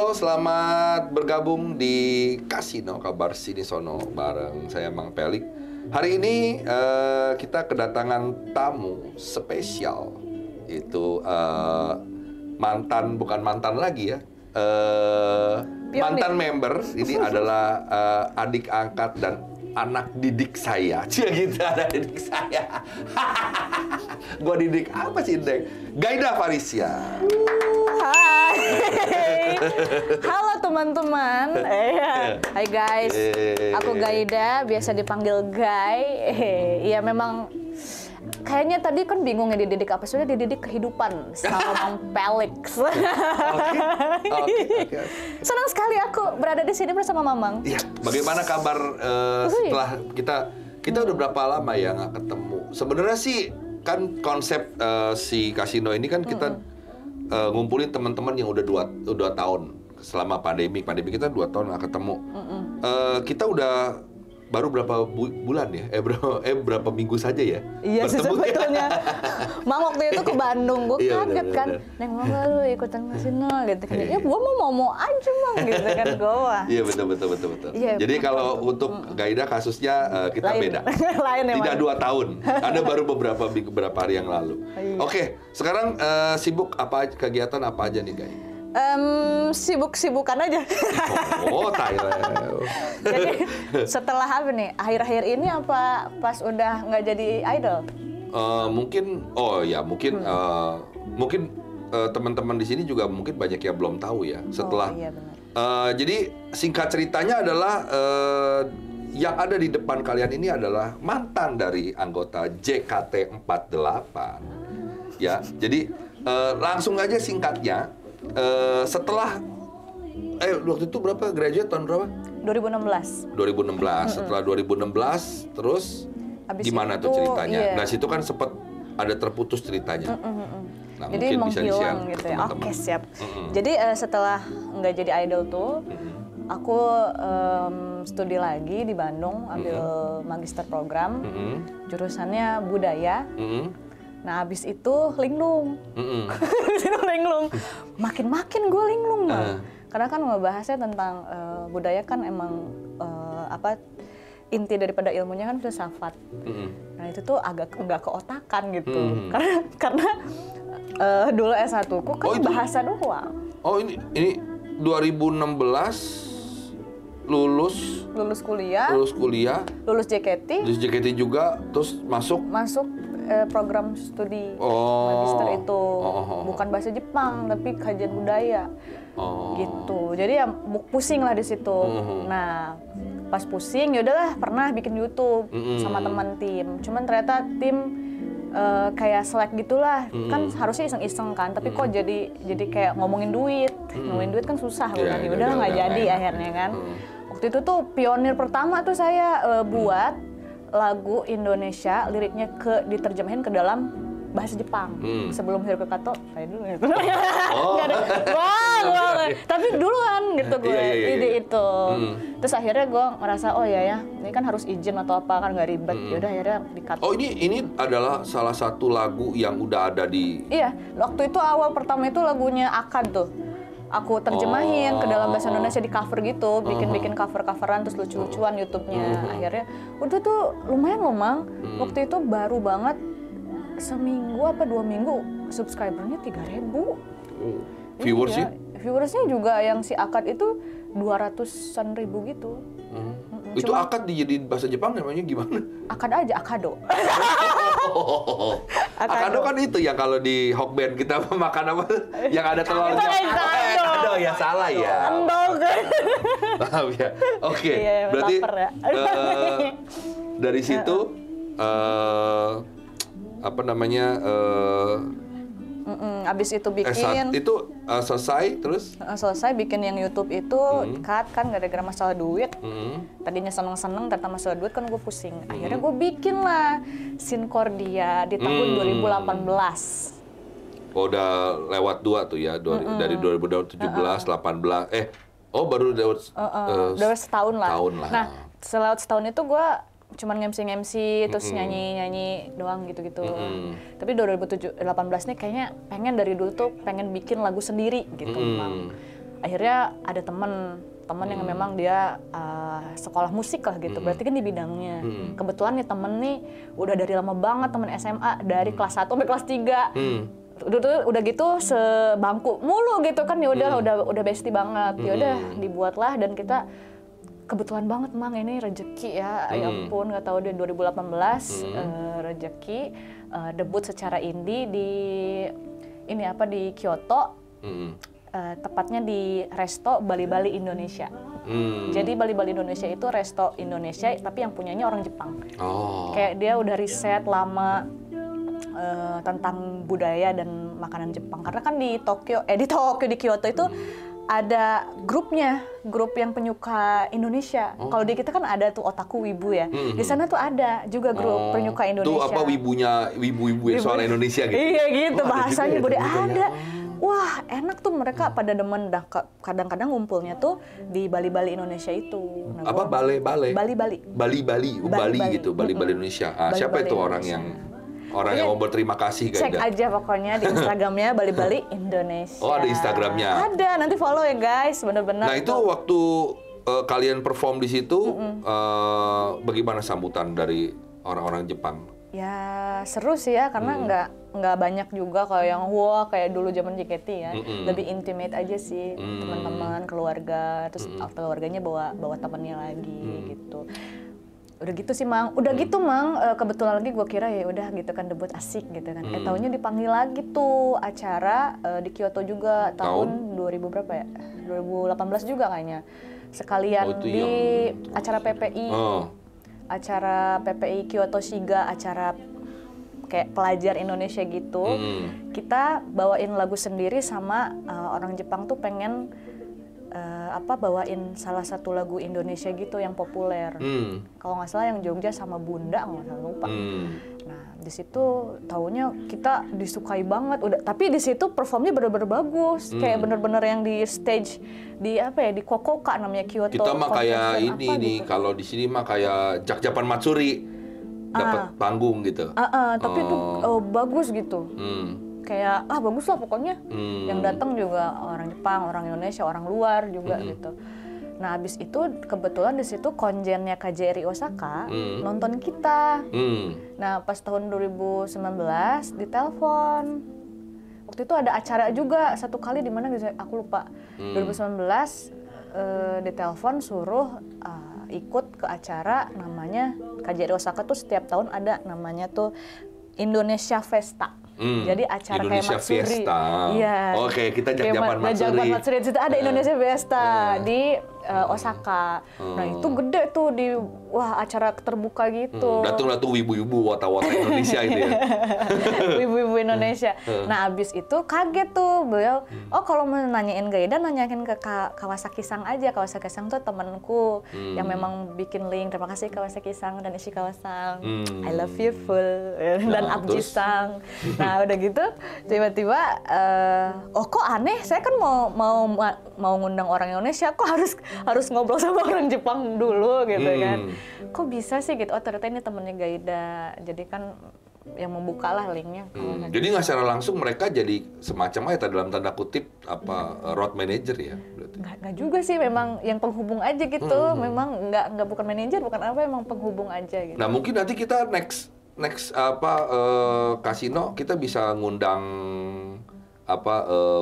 Halo, selamat bergabung di Kasino Kabar Sini Sono bareng saya Mang Pelik. Hari ini kita kedatangan tamu spesial. Itu bukan mantan lagi ya. Mantan member ini adalah adik angkat dan anak didik saya. Cia gitu, anak didik saya. Gua didik apa sih, Dek? Gaida Farisia. Hai. Halo teman-teman. Hai guys. Aku Gaida, biasa dipanggil Gai. Iya memang kayaknya tadi kan bingung ya dididik apa, sudah dididik kehidupan sama Mang Pelik. Okay. Senang sekali aku berada di sini bersama Mamang. Iya, bagaimana kabar setelah kita udah berapa lama ya nggak ketemu? Sebenarnya sih kan konsep si Kasino ini kan kita ngumpulin teman-teman yang udah dua tahun selama pandemi kita 2 tahun nggak ketemu. Kita udah baru berapa bulan ya? Berapa minggu saja ya? Iya sih sebetulnya. Mang waktu itu ke Bandung, gue kaget kan. Neng mau nggak lu ikutan Kasino gitu kan? Ya gue mau aja Mang gitu kan gue. Iya betul. Ya, jadi kalau untuk Gaida kasusnya kita lain. beda. Lain Tidak 2 tahun. Ada baru beberapa hari yang lalu. Oke, sekarang sibuk kegiatan apa aja nih Gaida? Sibuk-sibukan aja. Oh, Thailand. Jadi setelah apa nih? Akhir-akhir ini apa pas udah nggak jadi idol? Mungkin teman-teman di sini juga mungkin banyak yang belum tahu ya. Setelah, iya benar. Jadi singkat ceritanya adalah yang ada di depan kalian ini adalah mantan dari anggota JKT48. Ya, jadi langsung aja singkatnya. Setelah waktu itu berapa graduate tahun berapa? 2016. Setelah 2016 terus abis gimana tuh ceritanya? Nah situ kan sempat ada terputus ceritanya. Nah, jadi mungkin bisa di-share gitu ya. Oke, siap. Jadi setelah nggak jadi idol tuh, aku studi lagi di Bandung, ambil magister program, jurusannya budaya. Nah, abis itu linglung. Linglung. Makin gue linglung, Bang. Karena kan ngebahasnya tentang budaya kan emang inti daripada ilmunya kan filsafat. Nah, itu tuh agak nggak keotakan gitu. Karena dulu S1 ku kan bahasa doang. Oh, ini 2016 lulus kuliah. Lulus JKT juga, terus masuk program studi magister itu bukan bahasa Jepang tapi kajian budaya gitu. Jadi ya pusing lah di situ. Nah pas pusing yaudahlah pernah bikin YouTube sama teman tim. Cuman ternyata tim kayak selek gitulah. Kan harusnya iseng-iseng kan. Tapi kok jadi kayak ngomongin duit kan susah kan. Udah nggak jadi akhirnya kan. Waktu itu tuh pionir pertama tuh saya buat lagu Indonesia, liriknya diterjemahin ke dalam bahasa Jepang. Sebelum Hiroko Kato, kayak dulu gitu. Tapi duluan gitu gue, ide itu. Terus akhirnya gue ngerasa, oh ya, ini kan harus izin atau apa, kan nggak ribet. Yaudah akhirnya di-cut. Oh ini adalah salah satu lagu yang udah ada di... Iya, waktu itu awal pertama itu lagunya Akad tuh. Aku terjemahin ke dalam bahasa Indonesia di cover gitu, bikin cover-coveran terus lucu-lucuan YouTube-nya. Akhirnya udah tuh lumayan loh Mang. Waktu itu baru banget seminggu apa 2 minggu subscribernya 3.000. Viewersnya? Viewersnya juga yang si Akad itu 200-an ribu gitu. Itu akad dijadiin bahasa Jepang namanya gimana? Akad aja, akado. Akado kan itu ya kalau di Hokben kita makan apa? Yang ada telurnya. Akado ya salah ya. Endog. Paham ya? Oke. Berarti dari situ abis itu bikin itu selesai terus bikin yang YouTube itu cut kan gara-gara masalah duit. Tadinya seneng-seneng ternyata masalah duit kan gue pusing. Akhirnya gue bikin lah Sinkordia di tahun 2018. Oh, udah lewat 2 tuh ya dari 2017 18 baru udah setahun lah. Nah setelah setahun itu gue cuman MC terus nyanyi doang gitu-gitu. Tapi 2018 nih kayaknya pengen dari dulu tuh pengen bikin lagu sendiri gitu, Bang. akhirnya ada teman yang memang dia sekolah musik lah gitu, berarti kan di bidangnya. Kebetulan nih temen nih udah dari lama banget, temen SMA dari kelas 1 sampai kelas 3. Udah gitu sebangku mulu gitu kan, ya udah bestie banget. Ya udah dibuatlah, dan kita kebetulan banget Mang, ini rezeki ya. Ya ampun, nggak tahu deh, 2018 rezeki debut secara indie di Kyoto. Tepatnya di Resto Bali-Bali Indonesia. Jadi Bali-Bali Indonesia itu resto Indonesia, tapi yang punyanya orang Jepang. Kayak dia udah riset lama tentang budaya dan makanan Jepang. Karena kan di Kyoto itu ada grup yang penyuka Indonesia. Kalau di kita kan ada tuh otaku wibu ya. Di sana tuh ada juga grup penyuka Indonesia. Tuh apa wibunya wibu-wibu soal Indonesia gitu. Iya gitu, bahasanya budaya ada. Wah, enak tuh mereka pada demen. Kadang-kadang ngumpulnya tuh di Bali-Bali Indonesia itu. Nah, apa Bali-Bali gitu, Bali-Bali Indonesia. Siapa itu orang yang mau berterima kasih Cek aja pokoknya di Instagramnya Bali-Bali Indonesia. Oh, ada Instagramnya. Ada, nanti follow ya guys, bener-bener. Nah, itu waktu kalian perform di situ, bagaimana sambutan dari orang-orang Jepang? Ya seru sih ya, karena nggak banyak juga kalau yang kayak dulu zaman JKT ya. Lebih intimate aja sih, teman-teman, keluarga, terus keluarganya bawa temannya lagi gitu. Udah gitu sih Mang, kebetulan lagi gue kira ya udah gitu kan, debut asik gitu kan. Taunya dipanggil lagi tuh acara di Kyoto juga tahun 2000 berapa ya? 2018 juga kayaknya. Sekalian di acara PPI. Acara PPI Kyoto Shiga, acara kayak pelajar Indonesia gitu. Kita bawain lagu sendiri sama orang Jepang tuh pengen bawain salah satu lagu Indonesia gitu yang populer. Kalau nggak salah yang Jogja sama Bunda, nggak salah lupa. Nah di situ taunya kita disukai banget. Tapi di situ performnya bener-bener bagus, kayak bener-bener yang di stage di Kokoka namanya Kyoto. Kita mah kayak ini nih, gitu. Kalau di sini mah kayak Jak-Japan Matsuri dapat panggung gitu. Tapi itu bagus gitu. Kayak bagus lah pokoknya. Yang datang juga orang Jepang, orang Indonesia, orang luar juga gitu. Nah habis itu kebetulan di situ konjennya KJRI Osaka nonton kita. Nah pas tahun 2019 ditelepon. Waktu itu ada acara juga satu kali di mana aku lupa. 2019 ditelepon suruh ikut ke acara namanya KJRI Osaka tuh setiap tahun ada namanya tuh Indonesia Festa. Jadi acara Indonesia kayak Matsuri. Fiesta. Iya. Oke, kita Jak-Japan Matsuri. Jak-Japan Matsuri itu ada Indonesia Fiesta di Osaka. Nah, itu gede tuh acara terbuka gitu. Datang wibu-wibu wata-wata Indonesia itu ya. Wibu-wibu Indonesia. Nah, abis itu kaget tuh beliau. Kalau mau nanyain Gaida, nanyain ke Kawasaki-san aja. Kawasaki-san tuh temanku yang memang bikin link. Terima kasih Kawasaki-san dan Ishikawa-san. I love you full. Dan Abji-san. Nah, udah gitu tiba-tiba kok aneh, saya kan mau ngundang orang Indonesia, kok harus ngobrol sama orang Jepang dulu gitu kan. Kok bisa sih gitu, ternyata ini temennya Gaida, jadi kan yang membuka lah linknya. Jadi nggak secara langsung mereka jadi semacam dalam tanda kutip road manager ya? Nggak juga sih, memang yang penghubung aja gitu. Memang nggak bukan manajer, bukan emang penghubung aja gitu. Nah mungkin nanti kita next kasino kita bisa ngundang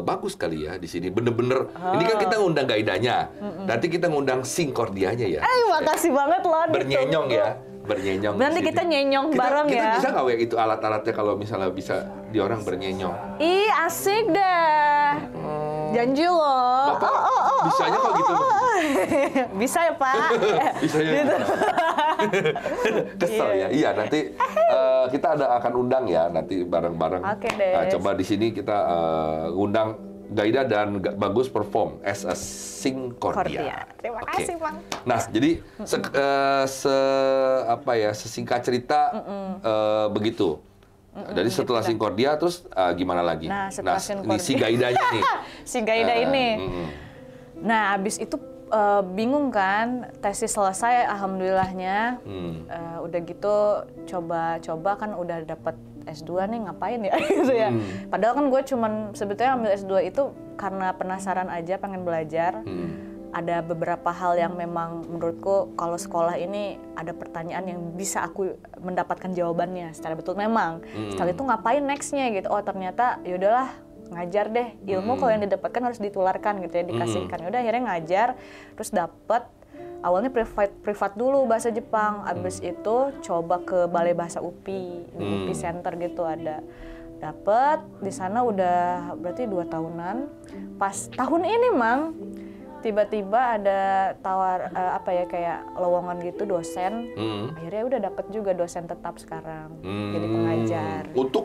bagus kali ya di sini, bener-bener. Ini kan kita ngundang Gaidanya, nanti kita ngundang Singkordianya ya. Makasih banget loh. Bernyenyong ya, bernyenyong. Nanti kita nyenyong bareng ya. Kita bisa nggak itu alat-alatnya kalau misalnya bisa di orang bernyenyong? Ih asik deh. Janji loh. Bisanya kok gitu? Bisa ya Pak. Bisanya gitu. Kesel ya. Iya nanti kita akan undang ya nanti bareng-bareng. Oke deh. Coba di sini kita undang Gaida dan Bagus perform as a Singkordia. Terima kasih Bang. Nah jadi sesingkat cerita begitu. Jadi setelah Singkordia terus gimana lagi? Nah setelah Singkordia. Si Gaidanya nih. Si Gaida ini. Nah abis itu bingung kan, tesis selesai alhamdulillahnya. Udah gitu coba kan udah dapet S2 nih ngapain ya gitu ya. Padahal kan gue cuman sebetulnya ambil S2 itu karena penasaran aja, pengen belajar. Ada beberapa hal yang memang menurutku kalau sekolah ini ada pertanyaan yang bisa aku mendapatkan jawabannya secara betul memang. Setelah itu ngapain nextnya gitu. Oh ternyata yaudahlah ngajar deh, ilmu kalau yang didapatkan harus ditularkan gitu ya, dikasihkan. Udah akhirnya ngajar, terus dapet awalnya privat dulu bahasa Jepang, abis itu coba ke Balai Bahasa UPI, di UPI Center gitu ada. Dapet di sana udah berarti 2 tahunan. Pas tahun ini Mang, tiba-tiba ada tawar kayak lowongan gitu dosen. Akhirnya udah dapet juga dosen tetap sekarang. Jadi pengajar. Untuk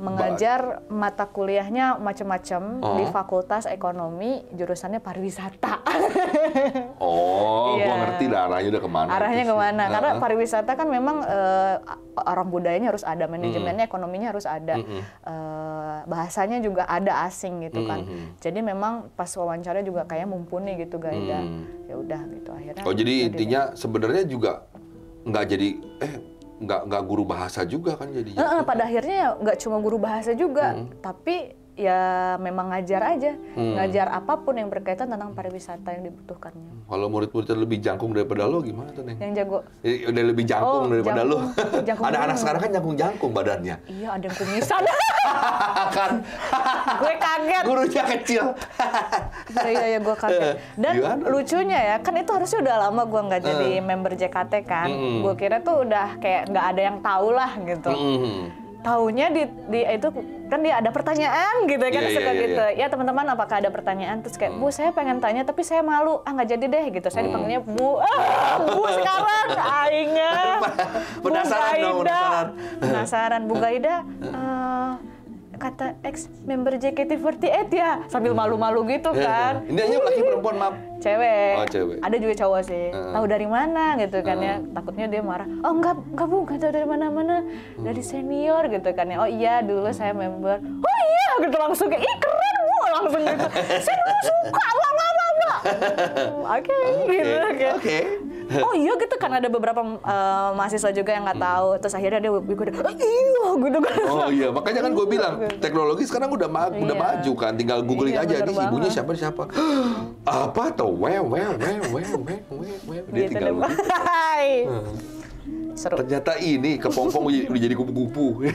mengajar mata kuliahnya macam-macam di Fakultas Ekonomi, jurusannya pariwisata. Gua ngerti lah arahnya udah kemana. Arahnya kemana? Karena pariwisata kan memang orang budayanya harus ada, manajemennya, ekonominya harus ada, bahasanya juga ada asing gitu kan. Jadi memang pas wawancara juga kayak mumpuni gitu Gaida. Ya udah gitu akhirnya. Oh jadi intinya sebenarnya juga nggak guru bahasa juga kan jadinya. Pada akhirnya ya nggak cuma guru bahasa juga, tapi ya memang ngajar aja, ngajar apapun yang berkaitan tentang pariwisata yang dibutuhkannya. Kalau murid-muridnya lebih jangkung daripada lo gimana tuh, Neng? Yang jago? Udah lebih jangkung daripada lo. Ada anak sekarang kan jangkung badannya. Iya, ada yang kumisan. Kan? Gue kaget. Gurunya kecil. Iya, gue kaget. Dan lucunya ya, kan itu harusnya udah lama gue nggak jadi member JKT kan. Gue kira tuh udah kayak nggak ada yang tahu lah gitu. Taunya di itu kan dia ada pertanyaan gitu kan, suka gitu. Ya teman-teman apakah ada pertanyaan, terus kayak Bu saya pengen tanya tapi saya malu, nggak jadi deh gitu. Saya dipanggilnya Bu sekarang aingnya Bu Gaida. Penasaran Bu Gaida kata ex member JKT48 ya, sambil malu-malu gitu kan. Ini hanya laki perempuan, maaf? Cewek. Oh, cewek. Ada juga cowok sih. Tahu dari mana gitu kan ya. Takutnya dia marah. Oh enggak Bu, enggak tahu dari mana-mana. Dari senior gitu kan ya. Oh iya, dulu saya member. Oh iya, gitu langsung kayak, ih keren Bu, langsung gitu. Saya dulu suka, Oke, gitu kan. Oke. Oh iya gitu kan, ada beberapa mahasiswa juga yang nggak tahu. Terus akhirnya dia iya gitu kan. Oh iya, makanya kan gue bilang teknologi sekarang udah maju kan, tinggal googling aja nih ibunya siapa. Apa tuh? Dia gitu tinggal seru. Ternyata ini kepompong udah jadi kupu-kupu.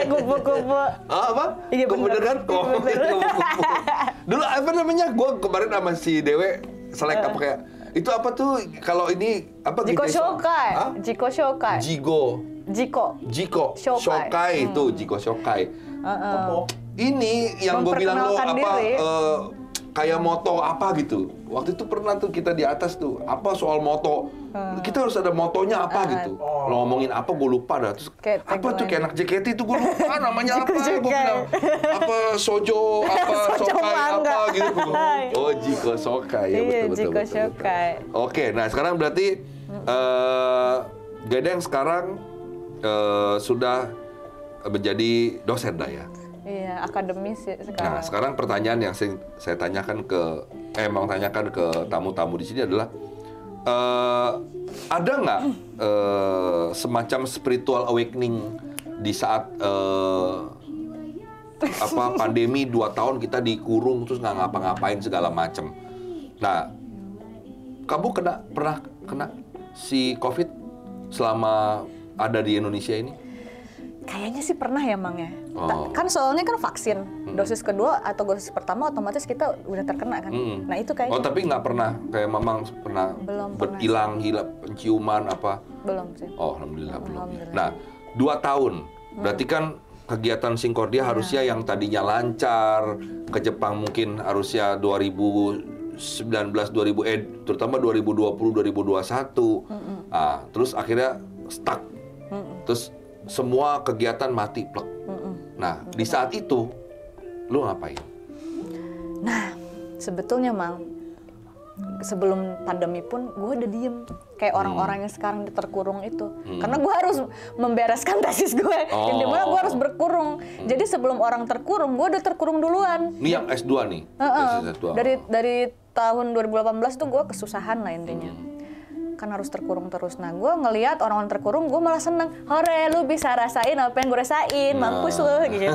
Kupu-kupu. Apa? Iya bener kan? Kupu-kupu. Dulu apa namanya? Gue kemarin sama si Dewe selek apa kayak itu apa tuh kalau ini apa? Jiko Shokai. Jiko Shokai. Jiko Shokai itu Jiko Shokai. Ini yang gue bilang lo apa? Kayak moto apa gitu. Waktu itu pernah tuh kita di atas tuh apa soal moto. Kita harus ada motonya apa gitu. Lo ngomongin apa gue lupa dah. Terus apa tuh kayak anak JKT itu gue lupa namanya apa. Gue bilang apa Sojo apa Shokai apa gitu. Oh Jiko Shokai ya, betul. Jiko Shokai. Oke, nah sekarang berarti Gaida yang sekarang sudah menjadi dosen dah ya. Iya, akademis ya sekarang. Nah, sekarang pertanyaan yang saya tanyakan ke tamu-tamu di sini adalah ada nggak semacam spiritual awakening di saat pandemi 2 tahun kita dikurung terus nggak ngapa-ngapain segala macam. Nah, kamu pernah kena si COVID selama ada di Indonesia ini? Kayaknya sih pernah ya Mang ya. Kan soalnya kan vaksin dosis kedua atau dosis pertama otomatis kita udah terkena kan. Nah itu kayaknya. Oh tapi nggak pernah kayak Mamang pernah hilang penciuman apa? Belum sih. Oh alhamdulillah belum. Nah 2 tahun berarti kan kegiatan Singkordia harusnya yang tadinya lancar ke Jepang mungkin harusnya 2019 terutama 2020 2021. Terus akhirnya stuck. Terus semua kegiatan mati plek. Nah, di saat itu lu ngapain? Nah, sebetulnya Mang, sebelum pandemi pun gue udah diem kayak orang-orang yang sekarang terkurung itu. Karena gue harus membereskan tesis gue yang dimana gue harus berkurung. Jadi sebelum orang terkurung, gue udah terkurung duluan. Ini yang S2 nih? Dari tahun 2018 tuh gue kesusahan lah intinya. kan harus terkurung terus. Nah, gue ngelihat orang-orang terkurung, gue malah seneng. Hore, lu bisa rasain apa yang gue rasain, mampus lu gitu.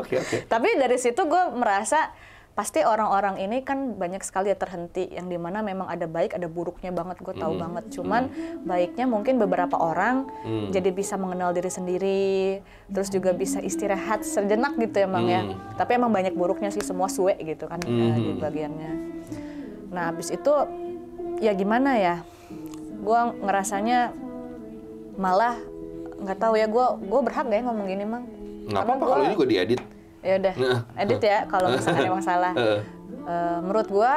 Oke. Tapi dari situ gue merasa pasti orang-orang ini kan banyak sekali ya terhenti, yang dimana memang ada baik ada buruknya banget, gue tahu banget. Cuman baiknya mungkin beberapa orang jadi bisa mengenal diri sendiri, terus juga bisa istirahat sejenak gitu emang ya. Tapi emang banyak buruknya sih, semua suwe gitu kan di bagiannya. Nah habis itu ya gimana ya, gue ngerasanya malah nggak tahu ya, gue berhak gak ya ngomong gini Mang? Nggak apa-apa kalau ini gue diedit. Ya udah, edit ya kalau misalkan emang salah. Menurut gue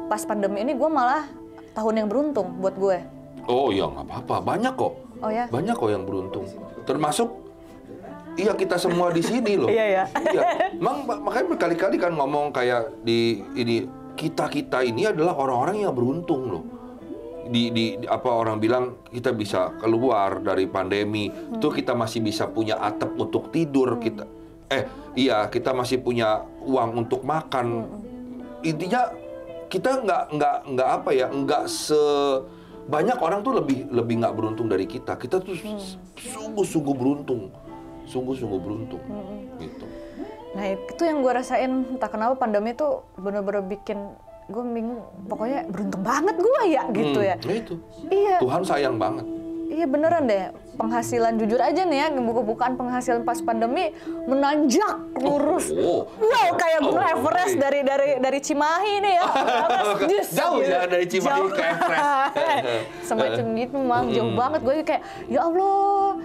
pas pandemi ini gue malah tahun yang beruntung buat gue. Oh ya nggak apa-apa, banyak kok. Oh ya? Banyak kok yang beruntung. Termasuk iya kita semua di sini loh. Iya. Makanya berkali-kali kan ngomong kayak di ini, kita ini adalah orang-orang yang beruntung loh. Di apa orang bilang kita bisa keluar dari pandemi, tuh kita masih bisa punya atap untuk tidur, kita masih punya uang untuk makan. Intinya kita nggak sebanyak orang tuh lebih nggak beruntung dari kita. Kita tuh sungguh-sungguh beruntung, gitu. Nah itu yang gue rasain, entah kenapa pandemi tuh bener-bener bikin gue bingung. Pokoknya beruntung banget gue ya gitu ya. Itu. Iya. Tuhan sayang banget. Iya beneran deh, penghasilan jujur aja nih ya, buka-bukaan penghasilan pas pandemi menanjak lurus. Wow, kayak gunung Everest dari Cimahi nih ya. Jauh ya dari Cimahi ke Everest. Semacam gitu Mang, jauh banget. Gue kayak ya Allah,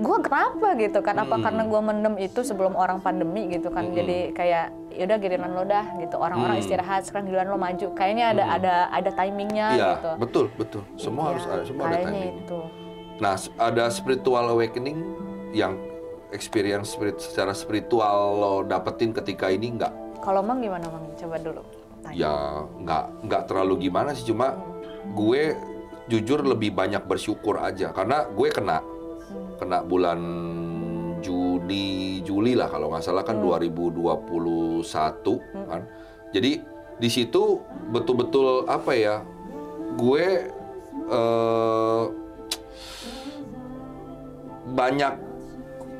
gue kenapa gitu kan? Apa karena gue mendem itu sebelum orang pandemi gitu kan? Jadi kayak yaudah giliran lo dah gitu, orang-orang istirahat, sekarang giliran lo maju. Kayaknya ada timingnya gitu. Betul. Semua harus ada, semua ada timing. Itu. Nah, ada spiritual awakening yang experience secara spiritual lo dapetin ketika ini nggak? Kalau Mang gimana Mang? Coba dulu tanya. Ya nggak terlalu gimana sih, cuma gue jujur lebih banyak bersyukur aja karena gue kena bulan Juli lah kalau nggak salah kan 2021 kan. Jadi di situ betul-betul apa ya, gue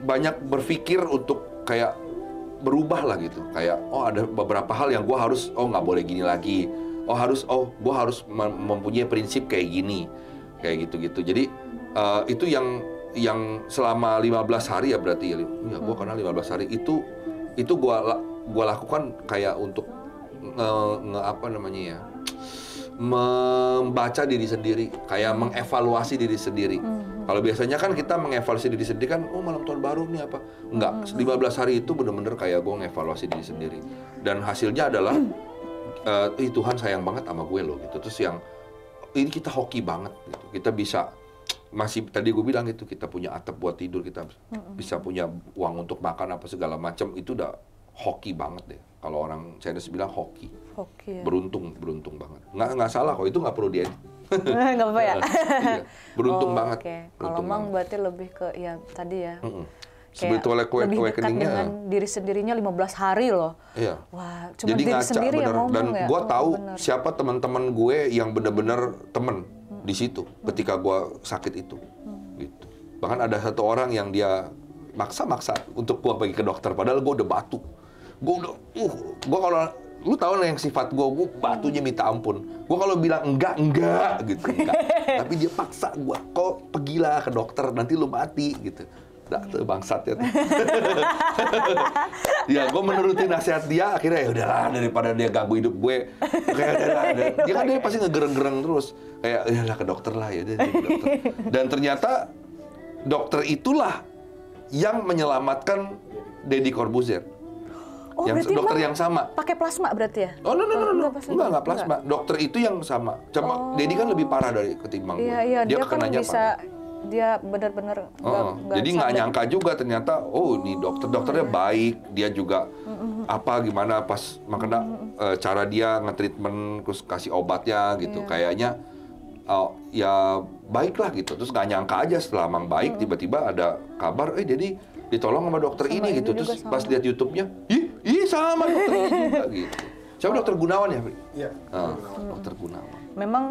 banyak berpikir untuk kayak berubah lah gitu. Kayak ada beberapa hal yang gue harus nggak boleh gini lagi. Gue harus mempunyai prinsip kayak gini, kayak gitu-gitu. Jadi itu yang selama 15 hari ya berarti ya gue kenal 15 hari itu gue lakukan kayak untuk membaca diri sendiri, kayak mengevaluasi diri sendiri. Kalau biasanya kan kita mengevaluasi diri sendiri kan malam tahun baru nih apa enggak, 15 hari itu bener-bener kayak gue mengevaluasi diri sendiri dan hasilnya adalah Tuhan sayang banget sama gue loh gitu. Terus yang ini kita hoki banget gitu, kita bisa masih tadi gue bilang itu kita punya atap buat tidur, kita bisa punya uang untuk makan apa segala macam, itu udah hoki banget deh. Kalau orang Chinese bilang hoki ya. Beruntung banget. Nggak salah kok, itu nggak perlu diedit. Nggak apa-apa ya. Iya, beruntung banget. Kalau Mang berarti lebih ke ya tadi ya. Spiritual lebih dekat dengan diri sendirinya 15 hari loh. Iya. Wah, cuma diri sendiri yang ngomong dan ya. Dan gue tahu siapa teman-teman gue yang benar-benar temen di situ ketika gue sakit itu. Gitu. Bahkan ada satu orang yang dia maksa untuk gue pergi ke dokter, padahal gue udah batuk. Gue kalau lu tahu yang sifat gue batunya minta ampun. Gue kalau bilang enggak gitu, enggak. Tapi dia paksa gue, kok pergilah ke dokter, nanti lu mati gitu. Tuh bangsat ya. Ya gue menuruti nasihat dia, akhirnya ya udahlah daripada dia ganggu hidup gue. Kayak dia kan dia pasti ngegereng-gereng terus. Kayak ya ke dokter lah ya, dia ke dokter. Dan ternyata dokter itulah yang menyelamatkan Deddy Corbuzier. Yang dokter yang sama. Pakai plasma berarti ya? Oh, no. Enggak plasma. Dokter itu yang sama. Cuma Deddy kan lebih parah dari ketimbang gue. Iya, dia kan bisa dia benar-benar jadi nggak nyangka juga ternyata ini dokternya baik, dia juga gimana pas makanya cara dia nge-treatment terus kasih obatnya gitu kayaknya ya baik lah gitu. Terus nggak nyangka aja setelah Mang baik tiba-tiba ada kabar jadi ditolong sama dokter ini gitu. Terus pas lihat YouTube-nya sama dokter ini juga gitu. Siapa Dokter Gunawan ya, Pri? Iya. Dokter Gunawan. Memang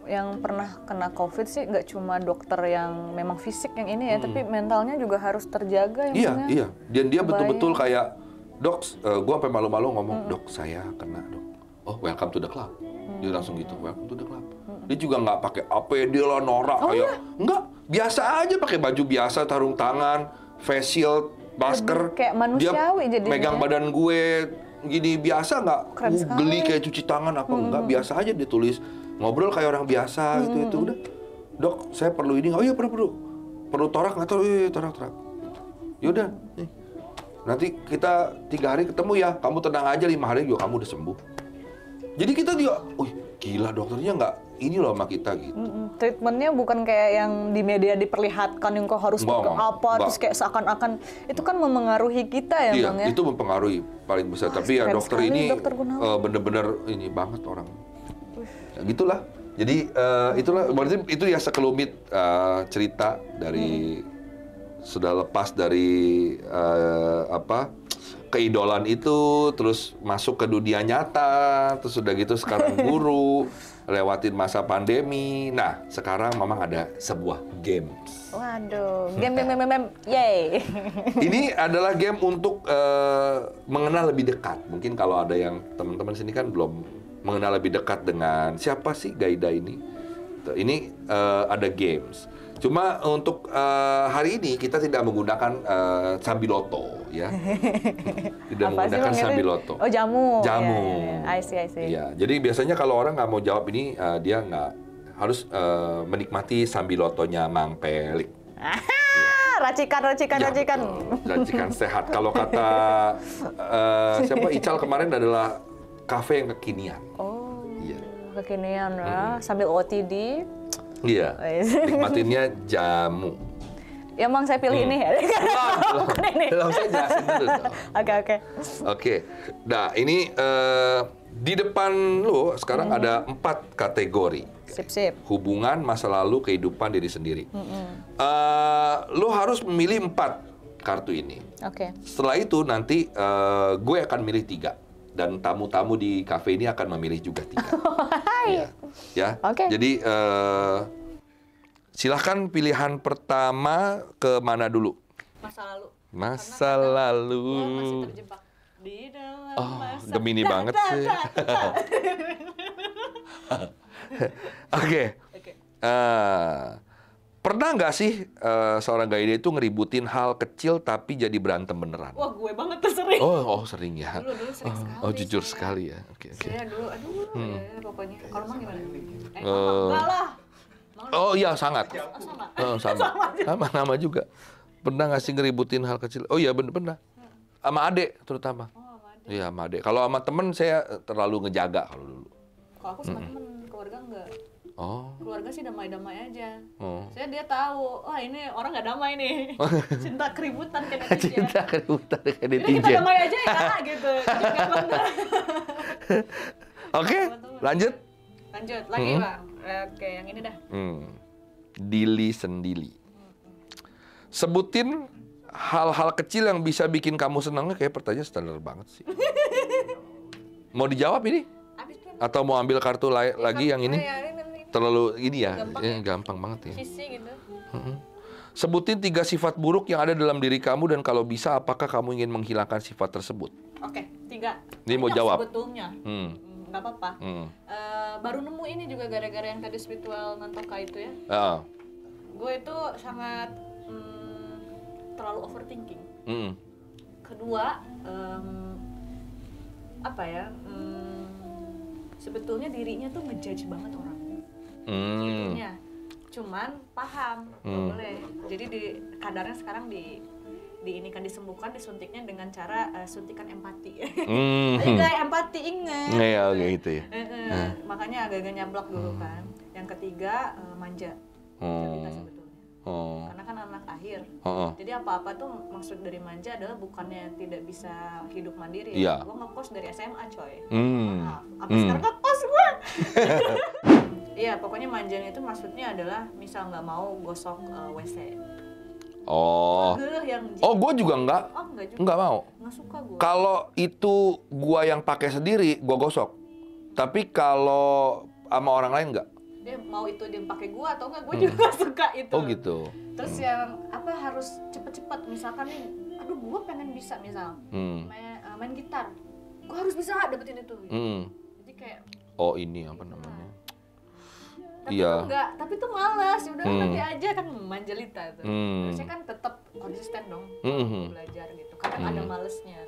yang pernah kena COVID sih nggak cuma dokter yang memang fisik yang ini ya, tapi mentalnya juga harus terjaga ya. Iya. Dan dia betul-betul kayak, dok, gue sampai malu-malu ngomong, dok saya kena dok. Oh, welcome to the club. Dia langsung gitu, welcome to the club. Dia juga nggak pakai APD lah, norak kayak, enggak, biasa aja pakai baju biasa, sarung tangan, face shield, masker. Kayak manusiawi dia megang badan gue gini biasa nggak geli kayak cuci tangan apa enggak, biasa aja dia tulis. Ngobrol kayak orang biasa gitu udah. Dok, saya perlu ini. Oh iya perlu torak nggak tahu? Torak. Yaudah, nih. Nanti kita 3 hari ketemu ya. Kamu tenang aja, 5 hari juga kamu udah sembuh. Jadi kita juga, gila dokternya nggak ini loh sama kita gitu. Treatmentnya bukan kayak yang di media diperlihatkan yang kok harus terus kayak seakan-akan itu kan memengaruhi kita ya, iya, Bang ya. Itu mempengaruhi paling besar. Tapi ya dokter ini bener-bener ini banget orang. Ya, gitulah. Jadi itulah berarti itu ya sekelumit cerita dari sudah lepas dari keidolan itu, terus masuk ke dunia nyata, terus udah gitu sekarang guru, lewatin masa pandemi. Nah, sekarang memang ada sebuah game. Waduh, game, yay. Ini adalah game untuk mengenal lebih dekat. Mungkin kalau ada yang teman-teman sini kan belum mengenal lebih dekat dengan siapa sih Gaida ini. Ini ada games. Cuma untuk hari ini kita tidak menggunakan Sambiloto, ya. Tidak menggunakan Sambiloto. Oh, jamu. Jamu. I see. Ya, jadi biasanya kalau orang nggak mau jawab ini, dia nggak harus menikmati Sambilotonya Mang Pelik. Racikan. Racikan sehat. Kalau kata siapa Ical kemarin adalah kafe yang kekinian. Oh, iya. Kekinian ya, sambil OTD. Iya, nikmatinnya jamu. Ya Mang, saya pilih ini ya. Bukan ini. Belum, saya jelasin dulu dong. Oke. Nah, ini di depan lo sekarang ada 4 kategori. Sip. Hubungan, masa lalu, kehidupan diri sendiri. Lo harus memilih 4 kartu ini. Oke. Setelah itu nanti gue akan milih 3. Dan tamu-tamu di kafe ini akan memilih juga 3. Ya. Okay. Jadi silahkan pilihan pertama ke mana dulu? Masa lalu. Masih terjebak di dalam masa. Gemini banget sih. Oke. Pernah nggak sih seorang Gaida itu ngeributin hal kecil tapi jadi berantem beneran? Wah, gue banget tuh sering. Oh sering ya. Dulu sering sekali. Oh, jujur sekali ya. Oke. Saya dulu, pokoknya. Kalau Mang gimana? Enggak lah. Oh iya, sangat. Sama juga. Pernah nggak sih ngeributin hal kecil? Oh iya, pernah. Sama adek terutama. Iya, sama adek. Kalau sama temen saya terlalu ngejaga kalau dulu. Kalau aku sama temen, keluarga enggak. Oh. Keluarga sih damai-damai aja. Dia tahu, wah ini orang nggak damai nih. Cinta keributan kayak netizen. Cinta keributan kayak Jadi netizen. kita damai aja ya gitu. Oke, lanjut. Lagi Bang. Oke, yang ini dah. Dili sendili. Sebutin hal-hal kecil yang bisa bikin kamu senang. Kayak pertanyaan standar banget sih. Mau dijawab ini? Atau mau ambil kartu lagi yang ini? Terlalu ini ya, gampang banget ya. Gitu. Sebutin 3 sifat buruk yang ada dalam diri kamu dan kalau bisa apakah kamu ingin menghilangkan sifat tersebut? Oke, 3. Ini mau jawab. Sebetulnya, nggak apa-apa. Baru nemu ini juga gara-gara yang tadi spiritual Nantoka itu ya. Gue itu sangat terlalu overthinking. Kedua, sebetulnya dirinya tuh ngejudge banget orang. Sebetulnya, cuman paham, boleh. Jadi kadarnya sekarang ini kan disembuhkan, disuntiknya dengan cara suntikan empati. Ayo guys, empati ingat. Iya, gitu ya. Makanya agak-agak nyablak dulu kan. Yang ketiga manja. Cerita sebetulnya. Karena kan anak akhir. Jadi apa-apa tuh maksud dari manja adalah bukannya tidak bisa hidup mandiri. Iya. Gue ngekos dari SMA coy. Apa sekarang ngekos gue? Iya, pokoknya manjanya itu maksudnya adalah misal nggak mau gosok WC. Oh. Gue juga enggak. Oh, enggak juga. Enggak mau. Enggak suka gue. Kalau itu gue yang pakai sendiri, gue gosok. Tapi kalau sama orang lain enggak. Dia mau itu dia pakai gue atau enggak, gue juga enggak suka itu. Oh gitu. Terus yang apa harus cepet-cepet, misalkan nih, aduh gue pengen bisa misal main gitar, gue harus bisa dapetin itu. Jadi kayak. Oh ini apa namanya? Tapi tuh enggak, tapi tuh malas. Udah nanti aja kan manjelita tuh. Harusnya kan tetap konsisten dong belajar gitu. Kadang ada malesnya.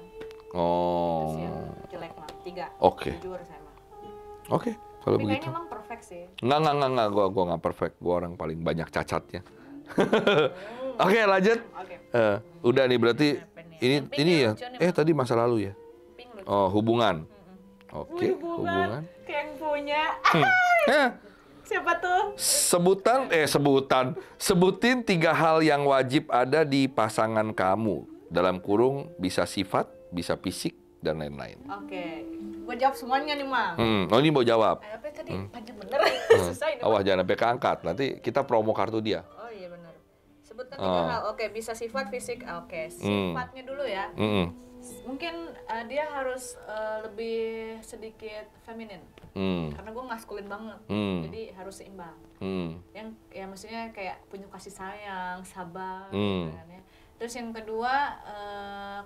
Oh. Terus yang jelek mah 3. Oke. Jujur saya mah. Oke, kalau begitu. Kayaknya emang perfect sih. Enggak. Gua nggak perfect. Gua orang paling banyak cacatnya. Oke, lanjut. Udah nih berarti ini ya. Tadi masa lalu ya. Oh, hubungan. Oke, hubungan. Kayak yang punya. Siapa tuh? Sebutin 3 hal yang wajib ada di pasangan kamu. Dalam kurung bisa sifat, bisa fisik, dan lain-lain. Oke. Gue jawab semuanya nih, Mang. Oh, ini mau jawab. Apa tadi? Panjang bener. Susah ini. Awas jangan sampai keangkat. Nanti kita promo kartu dia. Oh iya benar. Sebutkan 3 hal. Oke, bisa sifat, fisik. Oke, sifatnya dulu ya. Mungkin dia harus lebih sedikit feminin. Karena gue maskulin banget. Jadi harus seimbang. Yang ya maksudnya kayak punya kasih sayang, sabar gitu kan ya. Terus yang kedua,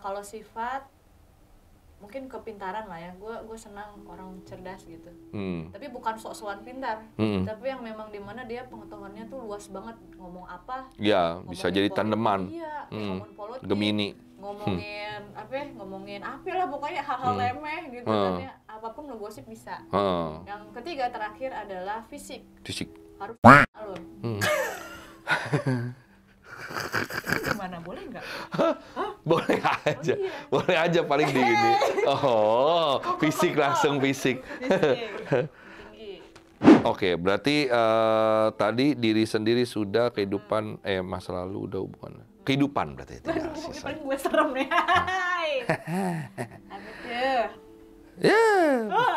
kalau sifat mungkin kepintaran lah ya. Gue senang orang cerdas gitu. Tapi bukan sok-sokan pintar. Tapi yang memang dimana dia pengetahuannya tuh luas banget. Ngomong apa? Ya, bisa jadi tandeman. Iya, ngomong politik. Gemini. Ngomongin apa lah pokoknya hal-hal remeh gitu kan ya. Apapun lo gosip bisa. Yang ketiga terakhir adalah fisik. Harus alur. Gimana, boleh nggak? Boleh aja. Oh, iya. Boleh aja paling di ini. Fisik langsung fisik. Oke, berarti tadi diri sendiri sudah, kehidupan masa lalu udah hubungan. Kehidupan berarti. Paling gue serem nih.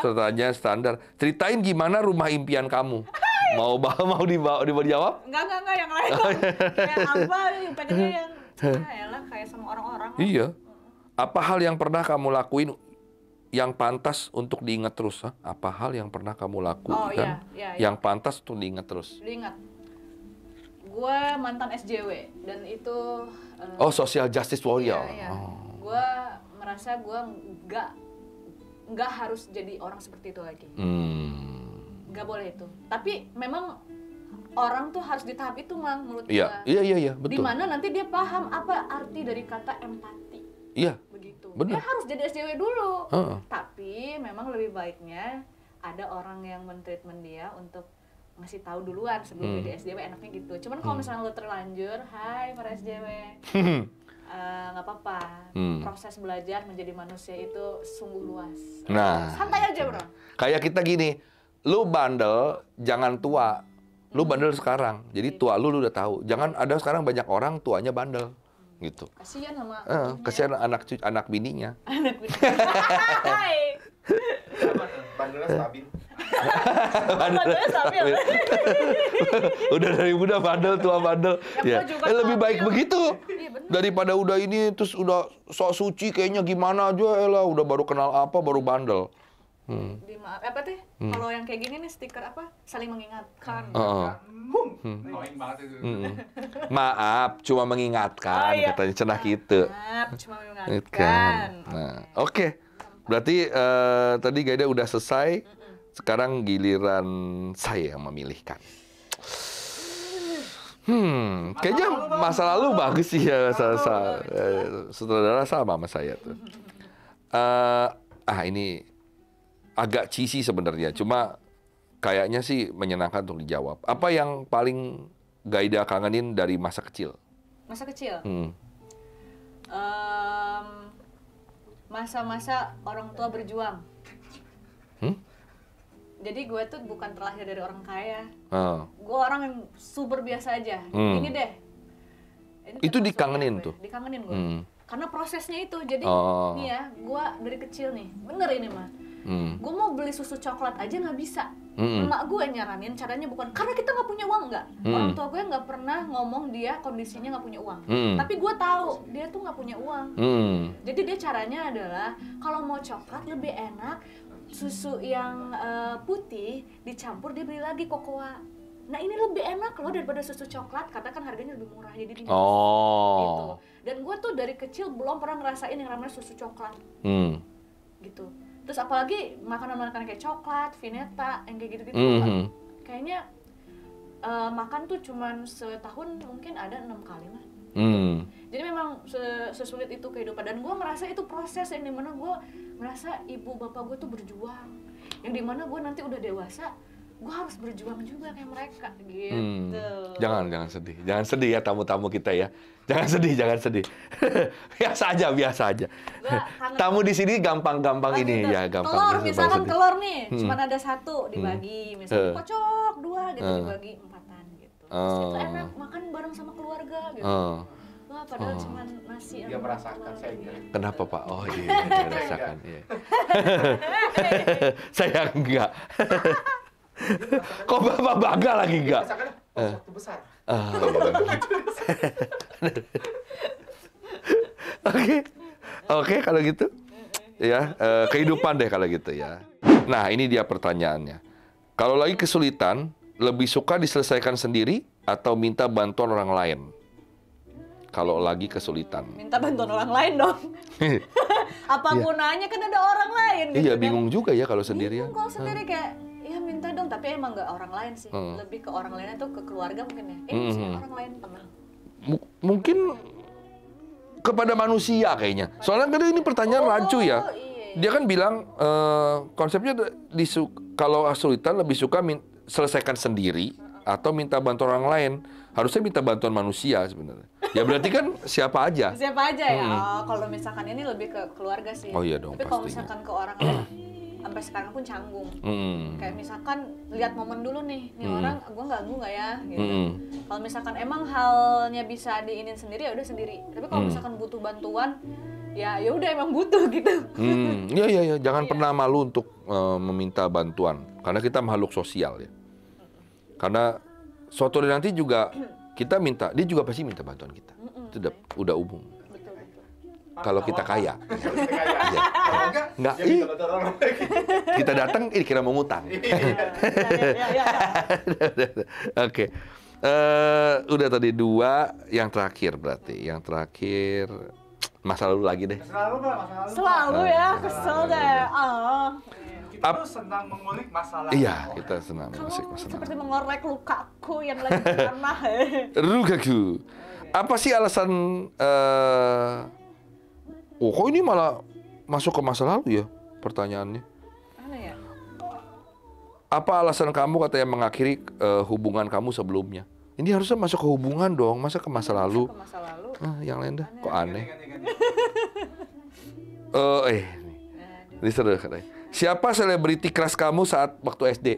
Pertanyaan standar. Ceritain gimana rumah impian kamu. Mau dijawab? Enggak yang lain. Kayak apa pengennya yang elah kayak sama orang-orang. Iya. Apa hal yang pernah kamu lakuin yang pantas untuk diingat terus? Apa hal yang pernah kamu lakukan yang pantas untuk diingat terus? Diingat. Gue mantan SJW dan itu social justice warrior. Iya. Gue merasa gue nggak harus jadi orang seperti itu lagi. Nggak boleh itu. Tapi memang orang tuh harus di tahap itu, Mang, menurut gue. Iya, betul. Dimana nanti dia paham apa arti dari kata empati. Iya. Begitu. Bener. Dia harus jadi SJW dulu. Tapi memang lebih baiknya ada orang yang men-treatment dia untuk ngasih tahu duluan sebelum jadi SJW, enaknya gitu. Cuman kalau misalnya lo terlanjur, hai para SJW, nggak apa-apa. Proses belajar menjadi manusia itu sungguh luas. Nah, santai aja, bro. Kayak kita gini, lu bandel jangan tua, lu bandel sekarang. Jadi tua lu udah tahu. Jangan ada sekarang banyak orang tuanya bandel, gitu. Kasian sama. Kasian anak bininya. Anak bininya. Bandelnya stabil. Bandelnya stabil. Udah dari muda bandel, tua bandel. Ya. Lebih baik begitu. Daripada udah ini terus udah sok suci kayaknya gimana aja udah baru kenal apa baru bandel. Apa teh? Kalau yang kayak gini nih stiker apa? Saling mengingatkan. Annoying banget itu. Maaf, cuma mengingatkan katanya cenah gitu. Maaf, cuma mengingatkan. Nah, oke. Berarti tadi Gaida udah selesai. Sekarang giliran saya yang memilihkan. Kayaknya masa lalu bagus sih ya. Saudara sama saya tuh. Ini agak cheesy sebenarnya. Cuma kayaknya sih menyenangkan untuk dijawab. Apa yang paling Gaida kangenin dari masa kecil? Masa kecil? Masa-masa orang tua berjuang. Jadi gue tuh bukan terlahir dari orang kaya. Gue orang yang super biasa aja. Ini deh. Itu dikangenin tuh? Dikangenin gue. Karena prosesnya itu. Jadi nih ya, gue dari kecil nih. Bener ini mah. Gue mau beli susu coklat aja nggak bisa. Emak gue nyaranin caranya bukan karena kita nggak punya uang, nggak. Orang tua gue nggak pernah ngomong dia kondisinya nggak punya uang. Tapi gue tahu dia tuh nggak punya uang. Jadi dia caranya adalah kalau mau coklat lebih enak susu yang putih dicampur dia beli lagi kokoa. Nah ini lebih enak loh daripada susu coklat karena kan harganya lebih murah jadi dia gitu. Dan gue tuh dari kecil belum pernah ngerasain yang namanya susu coklat gitu. Terus apalagi makanan-makanan kayak coklat, vineta, yang kayak gitu-gitu kayaknya makan tuh cuman setahun mungkin ada 6 kali lah. Jadi memang sesulit itu kehidupan dan gue merasa itu proses yang dimana gue merasa ibu bapak gue tuh berjuang, yang dimana gue nanti udah dewasa gue harus berjuang juga kayak mereka gitu. Jangan sedih ya tamu-tamu kita ya. Jangan sedih. biasa aja. Tamu di sini gampang-gampang ini gitu. ya, gampang. Telur misalkan telur nih, cuma ada 1 dibagi, misalnya kocok 2 gitu dibagi 4-an gitu. Terus itu enak makan bareng sama keluarga gitu. Wah, padahal cuma nasi. Dia merasakan saya. Kenapa Pak? Oh iya, dia merasakan. Iya. Saya enggak. Kok Bapak bangga lagi enggak? Waktu besar. Oke, kalau gitu. Ya, kehidupan deh kalau gitu ya. Nah, ini dia pertanyaannya. Kalau lagi kesulitan, lebih suka diselesaikan sendiri atau minta bantuan orang lain? Kalau lagi kesulitan. Minta bantuan orang lain dong. Apa gunanya kan ada orang lain gitu. Iya, bingung juga ya kalau sendirian. Bingung kalau sendiri kayak ya minta dong, tapi emang nggak orang lain sih. Lebih ke orang lain itu ke keluarga mungkin ya. Misalnya orang lain teman. Mungkin kepada manusia kayaknya. Soalnya kan ini pertanyaan rancu ya. Iya. Dia kan bilang konsepnya kalau kesulitan lebih suka selesaikan sendiri atau minta bantuan orang lain. Harusnya minta bantuan manusia sebenarnya. Ya berarti kan siapa aja. Siapa aja ya. Kalau misalkan ini lebih ke keluarga sih. Oh iya dong. Tapi kalau misalkan ke orang lain sampai sekarang pun canggung. Kayak misalkan lihat momen dulu nih orang gue ganggu nggak ya gitu. Kalau misalkan emang halnya bisa diinin sendiri ya udah sendiri. Tapi kalau misalkan butuh bantuan ya udah emang butuh gitu. Iya, jangan pernah malu untuk meminta bantuan karena kita makhluk sosial ya. Karena suatu hari nanti juga kita minta, dia juga pasti minta bantuan kita. Itu udah umum. Kalau kita kaya. Enggak, kita datang ini kira mau ngutang. Oke. Udah tadi 2, yang terakhir berarti. Yang terakhir masa lalu lagi deh. Selalu ya, kesel deh. Kita tuh senang mengulik masalah. Iya, kita senang mengulik masalah. Seperti mengorek lukaku yang lagi tanah. Lukaku. Apa sih alasan kok ini malah masuk ke masa lalu ya pertanyaannya? Mana ya? Apa alasan kamu katanya mengakhiri hubungan kamu sebelumnya? Ini harusnya masuk ke hubungan dong, masa ke masa lalu? Ke masa lalu. Yang lain dah, kok aneh. Ini seru katanya. Siapa selebriti crush kamu saat waktu SD?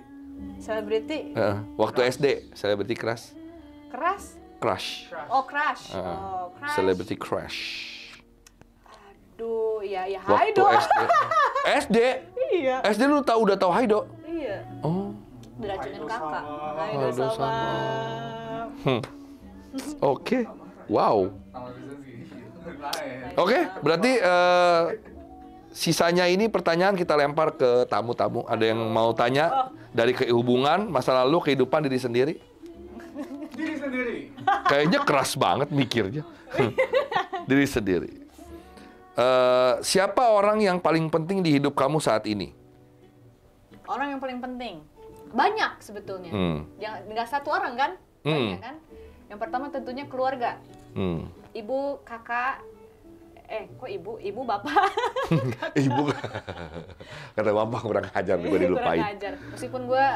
Selebriti? Waktu SD, selebriti crush. Crush. Oh, crush. Crush. Celebrity crush. Aduh, ya Haido. SD? Iya. SD lu udah tahu Haido? Iya. Oh. Diracunin kakak. Haido sama. Oke. Wow. Oke, berarti sisanya ini pertanyaan kita lempar ke tamu-tamu. Ada yang mau tanya dari hubungan, masa lalu, kehidupan diri sendiri? Diri sendiri. Kayaknya keras banget mikirnya. Diri sendiri. Siapa orang yang paling penting di hidup kamu saat ini? Orang yang paling penting? Banyak sebetulnya. Nggak satu orang kan? Banyak kan? Yang pertama tentunya keluarga. Ibu, kakak, kok ibu? Ibu, bapak. Ibu. Kata bapak kurang ajar, gue dilupain. Kurang ajar. Meskipun gue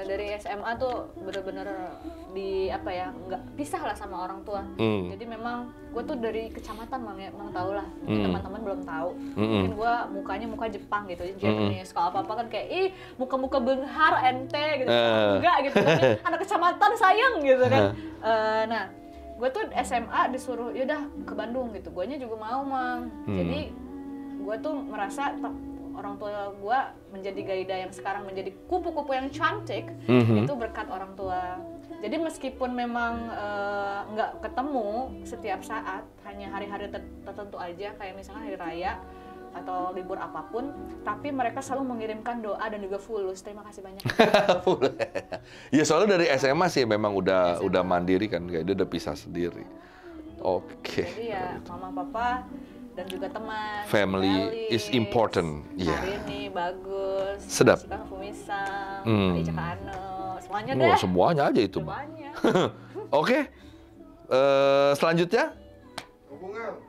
dari SMA tuh bener-bener nggak pisah lah sama orang tua. Jadi memang gue tuh dari kecamatan, memang tau lah. Mungkin teman-teman belum tahu. Mungkin gue mukanya muka Jepang gitu, Japanese. Kalau apa-apa kan kayak, muka-muka benghar, ente gitu. Enggak gitu, tapi anak kecamatan sayang gitu kan. Nah, gue tuh SMA disuruh yaudah ke Bandung gitu, guanya juga mau mang. Jadi gue tuh merasa orang tua gue menjadi Gaida yang sekarang menjadi kupu-kupu yang cantik, itu berkat orang tua. Jadi meskipun memang nggak ketemu setiap saat, hanya hari-hari tertentu aja, kayak misalnya hari raya atau libur apapun, tapi mereka selalu mengirimkan doa dan juga fulus. Terima kasih banyak. Ya soalnya dari SMA sih memang udah mandiri kan, kayak dia udah pisah sendiri. Oke. Jadi ya mama papa dan juga teman. Family is important. Iya. Hari ini bagus. Sedap. Suka Fumisang, Ica Kano, semuanya deh. Semuanya aja itu. Semuanya. Oke. Selanjutnya. Hubungan.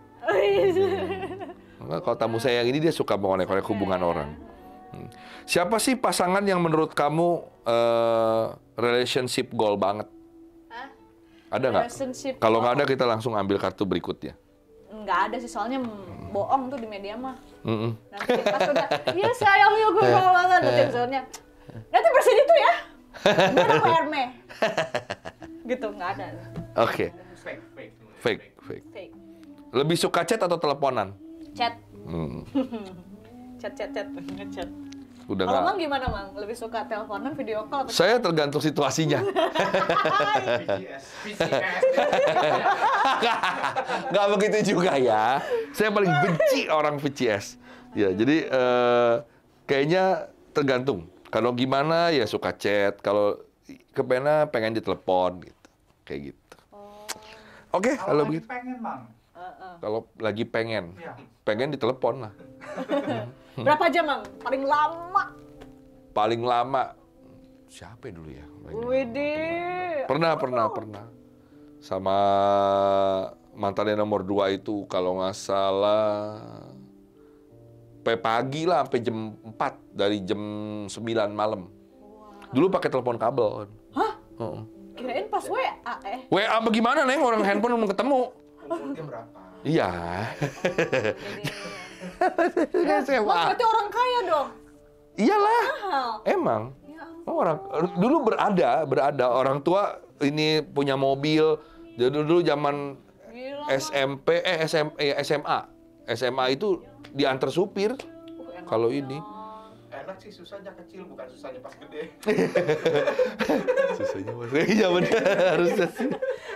Kalau tamu saya yang ini dia suka mengorek-orek hubungan orang. Siapa sih pasangan yang menurut kamu relationship goal banget? Ada nggak? Kalau nggak ada kita langsung ambil kartu berikutnya. Nggak ada sih, soalnya bohong tuh di media mah. Nanti pas udah, iya sayangnya gue mau banget, nanti episode-nya, nanti bersihin itu ya, biar aku Herme. Gitu, nggak ada. Oke. Fake. Lebih suka chat atau teleponan? Chat. Chat. Udah kalau Mang gimana, Mang? Lebih suka teleponan, video call atau saya tergantung situasinya. Nggak begitu juga ya. Saya paling benci orang VCS. Ya, jadi kayaknya tergantung. Kalau gimana ya suka chat. Kalau pengen ditelepon gitu. Kayak gitu. Oke, kalau begitu. Pengen, Mang. Kalau lagi pengen ditelepon lah. Berapa jam, Mang? Paling lama? Paling lama siapa dulu ya? Widih. Pernah. Sama mantannya nomor 2 itu kalau nggak salah pagi lah sampai jam 4, dari jam 9 malam. Dulu pakai telepon kabel. Hah? Kirain pas WA WA bagaimana, Neng? Orang handphone belum ketemu. Umurnya berapa? Iya. Berarti orang kaya dong? Iyalah. Mahal. Emang. Orang dulu berada orang tua ini punya mobil. Dulu zaman SMP, SMA itu diantar supir. Kalau ini. Enak sih, susahnya kecil, bukan susahnya pas gede. Susahnya pas gede. Iya benar, harusnya sih.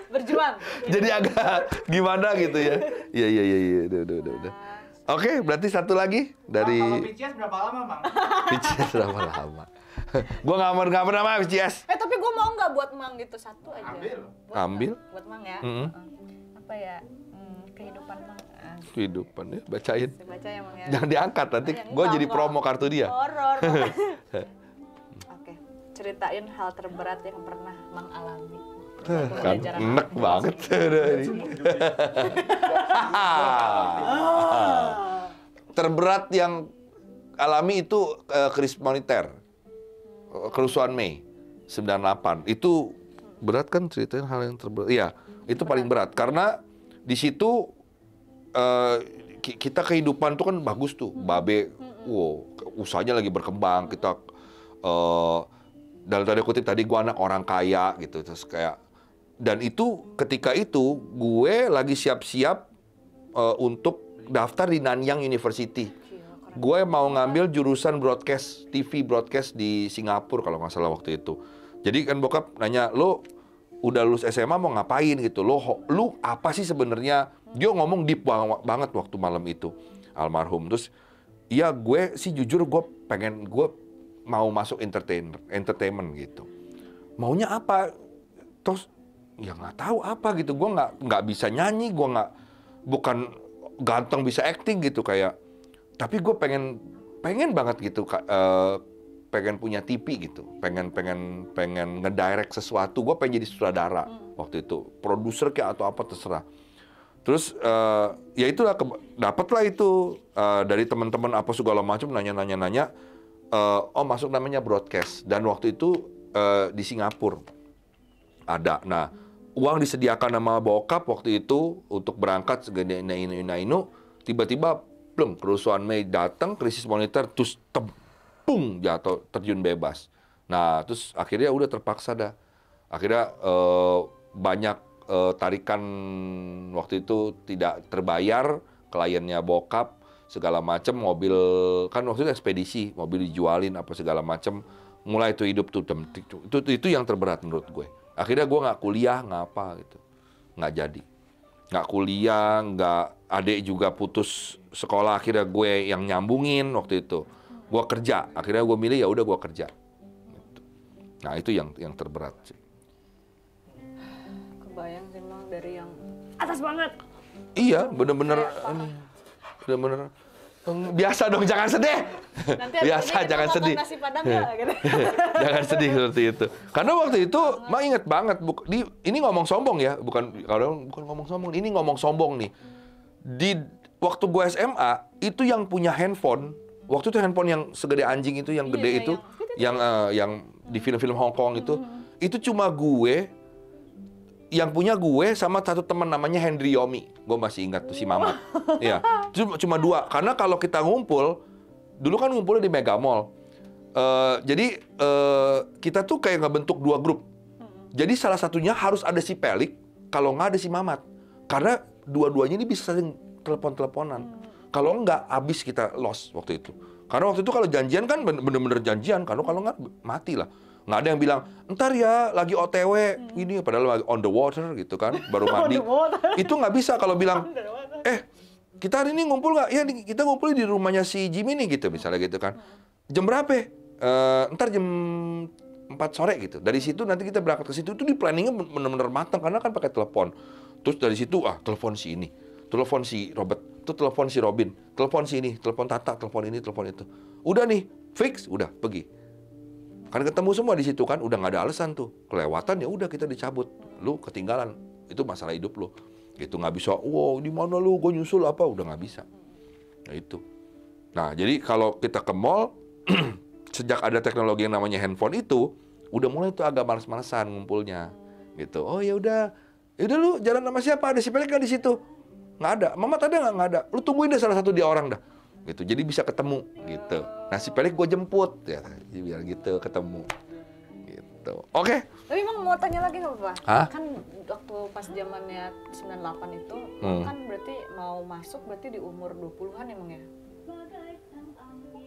Berjuang. Jadi agak gimana gitu ya. Iya. Udah. Oke, berarti satu lagi dari... Kalau VCS berapa lama, Mang? VCS berapa lama? Gue nggak pernah sama VCS. Tapi gue mau nggak buat Mang gitu, satu aja. Ambil. Buat Mang ya. Apa ya? Kehidupan Mang. Kehidupan ya, bacain. Baca ya, Mang ya. Jangan diangkat, nanti gue jadi promo kartu dia. Horor. Oke, ceritain hal terberat yang pernah Mang alami. Kan enak banget. Terberat yang alami itu krisis moneter, kerusuhan Mei 98. Itu berat kan, ceritain hal yang terberat. Iya, itu paling berat karena di situ kita kehidupan tuh kan bagus tuh, babe, usahanya lagi berkembang, kita dalam tanda kutip tadi gue anak orang kaya gitu, terus kayak, dan itu ketika itu gue lagi siap-siap untuk daftar di Nanyang University. Gue mau ngambil jurusan broadcast, TV broadcast di Singapura kalau nggak salah waktu itu. Jadi kan bokap nanya, lo udah lulus SMA mau ngapain gitu? Lu apa sih sebenarnya? Dia ngomong deep banget waktu malam itu, almarhum. Terus, iya gue sih jujur gue mau masuk entertainment gitu. Maunya apa? Terus ya nggak tahu apa gitu. Gue nggak bisa nyanyi, gue bukan ganteng bisa acting gitu kayak. Tapi gue pengen banget gitu, pengen punya TV gitu, pengen ngedirect sesuatu. Gue pengen jadi sutradara waktu itu, produser kayak atau apa terserah. Terus ya itulah dapatlah itu dari teman-teman apa segala macam nanya. Oh masuk namanya broadcast, dan waktu itu di Singapura ada. Nah uang disediakan sama bokap waktu itu untuk berangkat segede ini, tiba-tiba belum kerusuhan Mei datang, krisis moneter, terus tembung jatuh, terjun bebas. Nah terus akhirnya udah terpaksa dah. Akhirnya banyak tarikan waktu itu tidak terbayar, kliennya bokap. segala macam, mobil kan waktu itu ekspedisi, mobil dijualin apa segala macam, mulai tuh hidup tuh itu yang terberat menurut gue. Akhirnya gue nggak kuliah, nggak apa gitu, nggak jadi, nggak kuliah, nggak, adik juga putus sekolah, akhirnya gue yang nyambungin waktu itu, gue kerja, akhirnya gue milih ya udah gue kerja. Gitu. Nah itu yang terberat sih. Kebayang sih Mang, dari yang atas banget. Iya, bener-bener ini, bener-bener biasa dong, jangan sedih. Nanti biasa, jangan sedih. Nasi padang ya, gitu. Jangan sedih seperti itu. Karena waktu itu, Mak inget banget, ini ngomong sombong ya, bukan ngomong sombong, ini ngomong sombong nih. Di waktu gue SMA, itu yang punya handphone, waktu itu handphone yang segede anjing itu, yang gede itu, yang di film-film Hong Kong itu cuma gue. Yang punya gue sama satu teman namanya Hendry Yomi. Gue masih ingat tuh si Mamat. Iya, cuma dua. Karena kalau kita ngumpul, dulu kan ngumpulnya di Mega Mall. Jadi kita tuh kayak ngebentuk dua grup. Jadi salah satunya harus ada si Pelik, kalau nggak ada si Mamat. Karena dua-duanya ini bisa saling telepon-teleponan. Kalau nggak, abis kita lost waktu itu. Karena waktu itu kalau janjian kan bener-bener janjian. Kalau nggak, mati lah. Nggak ada yang bilang, ntar ya lagi OTW, ini padahal lagi on the water gitu kan, baru mandi. Itu nggak bisa kalau bilang, kita hari ini ngumpul nggak? Ya kita ngumpul di rumahnya si Jimmy nih gitu, misalnya gitu kan. Jam berapa? Ntar jam 4 sore gitu. Dari situ nanti kita berangkat ke situ, itu di planningnya bener-bener matang, karena kan pakai telepon. Terus dari situ, telepon si ini, telepon si Robert, tuh telepon si Robin, telepon si ini, telepon Tata, telepon ini, telepon itu. Udah nih, fix, udah pergi. Kan ketemu semua di situ kan, udah nggak ada alasan tuh. Kelewatan ya udah kita dicabut. Lu ketinggalan, itu masalah hidup lu. Gitu nggak bisa, wow di mana lu, gue nyusul apa, udah nggak bisa. Nah itu. Nah jadi kalau kita ke mall, sejak ada teknologi yang namanya handphone itu, udah mulai tuh agak malas-malasan ngumpulnya. Gitu. Oh ya udah lu jalan sama siapa? Ada si Pelik nggak di situ? Nggak ada. Mama tadi nggak ada. Lu tungguin deh salah satu dia orang dah. Gitu, jadi bisa ketemu gitu. Nah si Pelik gue jemput ya, biar gitu ketemu gitu. Oke. Tapi emang mau tanya lagi nggak Pak? Hah? Kan waktu pas zamannya 98 itu kan berarti mau masuk berarti di umur 20-an emang ya?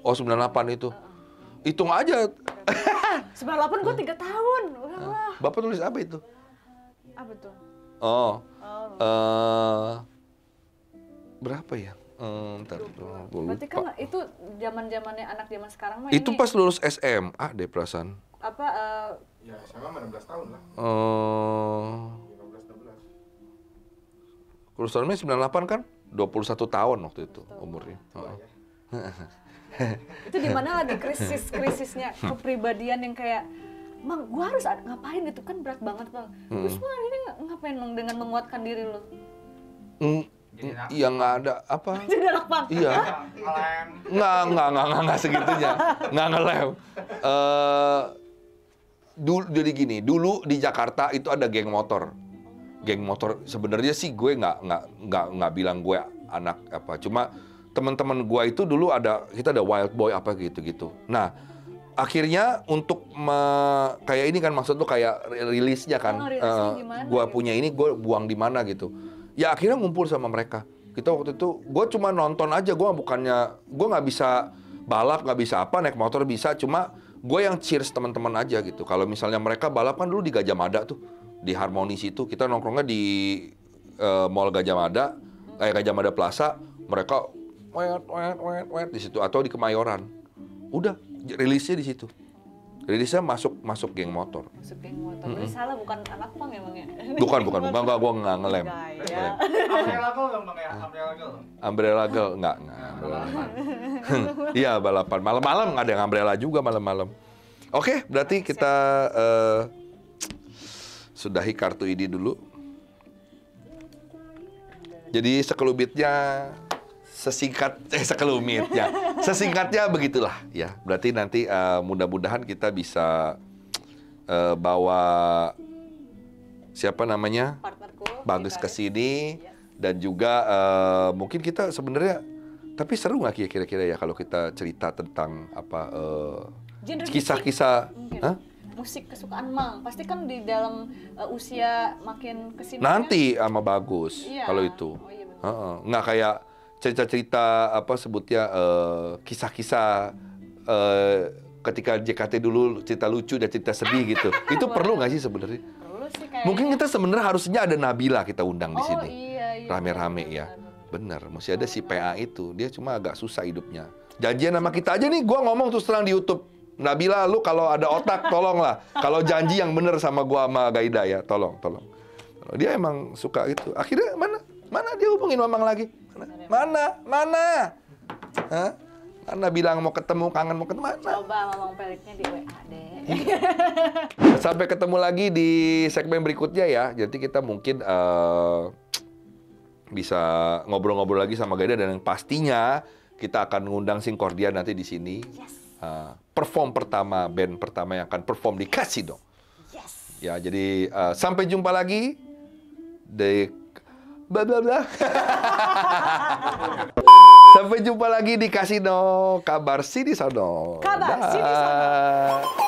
Oh 98 itu. Hitung aja. 98 gue 3 tahun. Wah. Bapak tulis apa itu? Apa tuh? Berapa ya? Ntar, berarti kan itu zaman-zamannya anak zaman sekarang mah itu ini... pas lulus SMA deh perasaan. Apa? Ya SMA 16 tahun lah. 15-16. Lulusannya 98 kan? 21 tahun waktu itu umurnya. Itu di mana lagi krisisnya kepribadian yang kayak, Mang, gua harus ngapain gitu kan, berat banget Bang. Terus Mang ini ngapain Mang dengan menguatkan diri lo? Iya nggak ada apa? Jadi anak pang. Iya. Nggak segitunya. Nggak ngelem. Jadi gini, dulu di Jakarta itu ada geng motor. Geng motor sebenarnya sih gue nggak bilang gue anak apa. Cuma teman-teman gue itu dulu kita ada wild boy apa gitu-gitu. Nah akhirnya untuk kayak ini kan maksud lu kayak rilisnya kan. Gue punya ini gue buang di mana gitu. Ya akhirnya ngumpul sama mereka. Kita waktu itu, gue cuma nonton aja, gue nggak bisa balap, nggak bisa apa, naik motor bisa, cuma gue yang cheers teman-teman aja gitu. Kalau misalnya mereka balap kan dulu di Gajah Mada tuh, di Harmoni situ, kita nongkrongnya di Mall Gajah Mada, kayak Gajah Mada Plaza, mereka wet di situ, atau di Kemayoran. Udah, rilisnya di situ. Rilisnya masuk geng motor. Masuk geng motor. Berarti salah, bukan anak pang emangnya? Bukan, enggak, gue nggak ngelem. Umbrella Girl dong Bang ya, Umbrella Girl, enggak. Iya, balapan. Malam-malam nggak ada yang umbrella juga malam-malam. Oke, berarti kita sudahi kartu ini dulu. Jadi sekelumitnya sesingkatnya begitulah ya. Berarti nanti mudah-mudahan kita bisa bawa siapa namanya Bagus ke sini dan juga mungkin kita sebenarnya, tapi seru nggak kira-kira ya kalau kita cerita tentang apa kisah-kisah musik kesukaan Mang, pasti kan di dalam usia makin kesini nanti sama Bagus iya. kalau itu. Oh, iya, nggak kayak cerita-cerita apa sebutnya kisah-kisah ketika JKT dulu cerita lucu dan cerita sedih gitu. Itu perlu nggak sih sebenarnya? Perlu sih kayaknya. Mungkin kita sebenarnya harusnya ada Nabila kita undang di sini. Iya. Rame-rame ya. Bener, mesti ada si PA itu. Dia cuma agak susah hidupnya. Janjian sama kita aja nih, gua ngomong terus terang di YouTube. Nabila, lu kalau ada otak tolonglah. Kalau janji yang bener sama gua sama Gaida ya, tolong. Dia emang suka itu. Akhirnya mana dia hubungin Mamang lagi? Mana? Hah? Mana bilang mau ketemu, kangen mau ketemu, mana? Coba Mamang Peliknya di WA deh. Sampai ketemu lagi di segmen berikutnya ya. Jadi kita mungkin bisa ngobrol-ngobrol lagi sama Gaida dan yang pastinya kita akan ngundang Singkordia nanti di sini. Yes. Perform pertama, band pertama yang akan perform di Kasino. Yes. Ya, jadi sampai jumpa lagi di bla bla bla. Sampai jumpa lagi di Kasino. Kabar si di sono. Kabar si di sono.